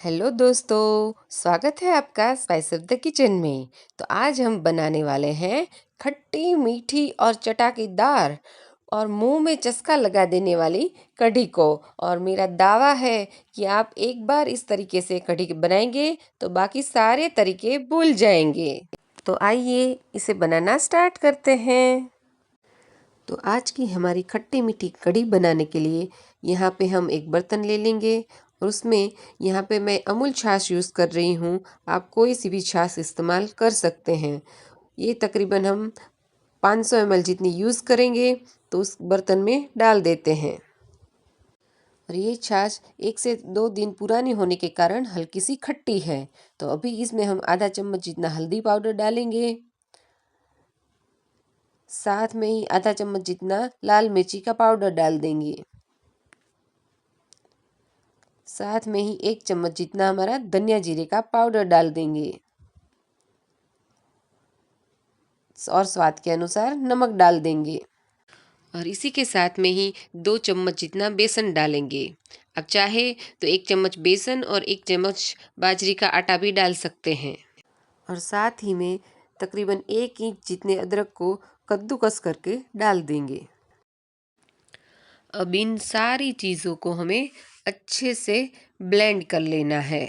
Hello दोस्तों, स्वागत है आपका स्पाइस ऑफ द किचन में। तो आज हम बनाने वाले हैं खट्टी मीठी और चटाकेदार और मुंह में चस्का लगा देने वाली कढ़ी को। और मेरा दावा है कि आप एक बार इस तरीके से कढ़ी बनाएंगे तो बाकी सारे तरीके भूल जाएंगे। तो आइए इसे बनाना स्टार्ट करते हैं। तो आज की हमारी खट्टी मीठी कढ़ी बनाने के लिए यहाँ पे हम एक बर्तन ले लेंगे और उसमें यहाँ पे मैं अमूल छाछ यूज़ कर रही हूँ। आप कोई सी भी छाछ इस्तेमाल कर सकते हैं। ये तकरीबन हम 500 ml जितनी यूज़ करेंगे तो उस बर्तन में डाल देते हैं। और ये छाछ 1 से 2 दिन पुरानी होने के कारण हल्की सी खट्टी है। तो अभी इसमें हम आधा चम्मच जितना हल्दी पाउडर डालेंगे, साथ में ही आधा चम्मच जितना लाल मिर्ची का पाउडर डाल देंगे, साथ में ही 1 चम्मच जितना हमारा धनिया जीरे का पाउडर डाल देंगे और स्वाद के अनुसार नमक डाल देंगे। और इसी के साथ में ही 2 चम्मच जितना बेसन डालेंगे। अब चाहे तो 1 चम्मच बेसन और 1 चम्मच बाजरी का आटा भी डाल सकते हैं। और साथ ही में तकरीबन 1 इंच जितने अदरक को कद्दूकस करके डाल देंगे। अब इन सारी चीज़ों को हमें अच्छे से ब्लेंड कर लेना है।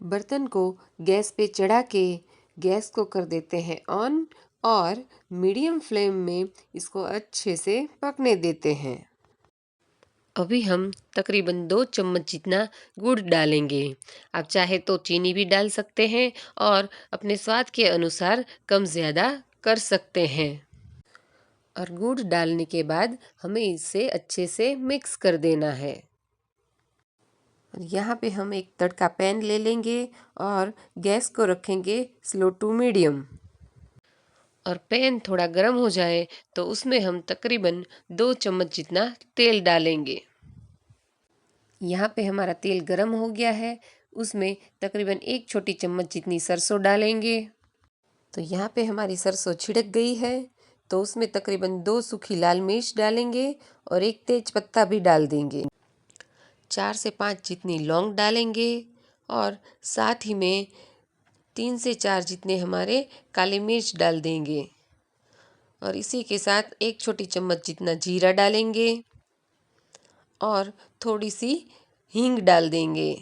बर्तन को गैस पे चढ़ा के गैस को कर देते हैं ऑन और मीडियम फ्लेम में इसको अच्छे से पकने देते हैं। अभी हम तकरीबन 2 चम्मच जितना गुड़ डालेंगे। आप चाहे तो चीनी भी डाल सकते हैं और अपने स्वाद के अनुसार कम ज़्यादा कर सकते हैं। और गुड़ डालने के बाद हमें इसे अच्छे से मिक्स कर देना है। यहाँ पे हम एक तड़का पैन ले लेंगे और गैस को रखेंगे स्लो टू मीडियम। और पैन थोड़ा गर्म हो जाए तो उसमें हम तकरीबन 2 चम्मच जितना तेल डालेंगे। यहाँ पे हमारा तेल गर्म हो गया है, उसमें तकरीबन 1 छोटी चम्मच जितनी सरसों डालेंगे। तो यहाँ पे हमारी सरसों छिड़क गई है तो उसमें तकरीबन 2 सूखी लाल मिर्च डालेंगे और 1 तेज पत्ता भी डाल देंगे। 4 से 5 जितनी लौंग डालेंगे और साथ ही में 3 से 4 जितने हमारे काली मिर्च डाल देंगे। और इसी के साथ 1 छोटी चम्मच जितना जीरा डालेंगे और थोड़ी सी हींग डाल देंगे।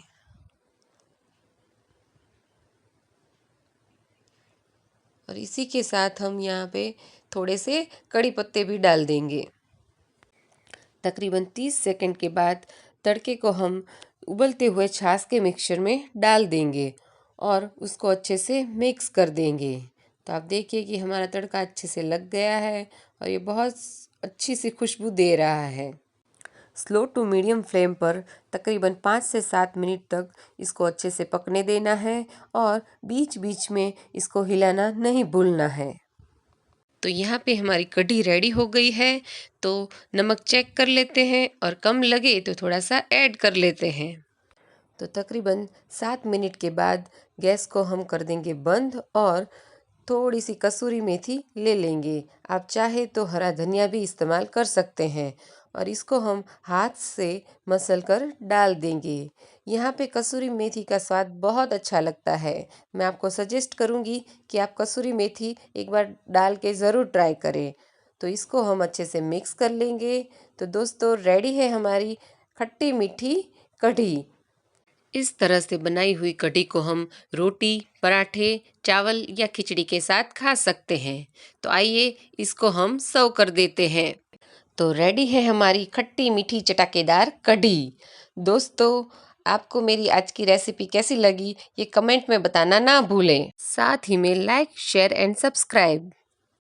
और इसी के साथ हम यहाँ पे थोड़े से कड़ी पत्ते भी डाल देंगे। तकरीबन 30 सेकंड के बाद तड़के को हम उबलते हुए छाछ के मिक्सचर में डाल देंगे और उसको अच्छे से मिक्स कर देंगे। तो आप देखिए कि हमारा तड़का अच्छे से लग गया है और ये बहुत अच्छी सी खुशबू दे रहा है। स्लो टू मीडियम फ्लेम पर तकरीबन 5 से 7 मिनट तक इसको अच्छे से पकने देना है और बीच बीच में इसको हिलाना नहीं भूलना है। तो यहाँ पे हमारी कढ़ी रेडी हो गई है। तो नमक चेक कर लेते हैं और कम लगे तो थोड़ा सा ऐड कर लेते हैं। तो तकरीबन 7 मिनट के बाद गैस को हम कर देंगे बंद और थोड़ी सी कसूरी मेथी ले लेंगे। आप चाहे तो हरा धनिया भी इस्तेमाल कर सकते हैं और इसको हम हाथ से मसल कर डाल देंगे। यहाँ पे कसूरी मेथी का स्वाद बहुत अच्छा लगता है। मैं आपको सजेस्ट करूँगी कि आप कसूरी मेथी एक बार डाल के ज़रूर ट्राई करें। तो इसको हम अच्छे से मिक्स कर लेंगे। तो दोस्तों रेडी है हमारी खट्टी मीठी कढ़ी। इस तरह से बनाई हुई कढ़ी को हम रोटी, पराठे, चावल या खिचड़ी के साथ खा सकते हैं। तो आइए इसको हम सर्व कर देते हैं। तो रेडी है हमारी खट्टी मीठी चटाकेदार कढ़ी। दोस्तों आपको मेरी आज की रेसिपी कैसी लगी ये कमेंट में बताना ना भूलें। साथ ही में लाइक, शेयर एंड सब्सक्राइब।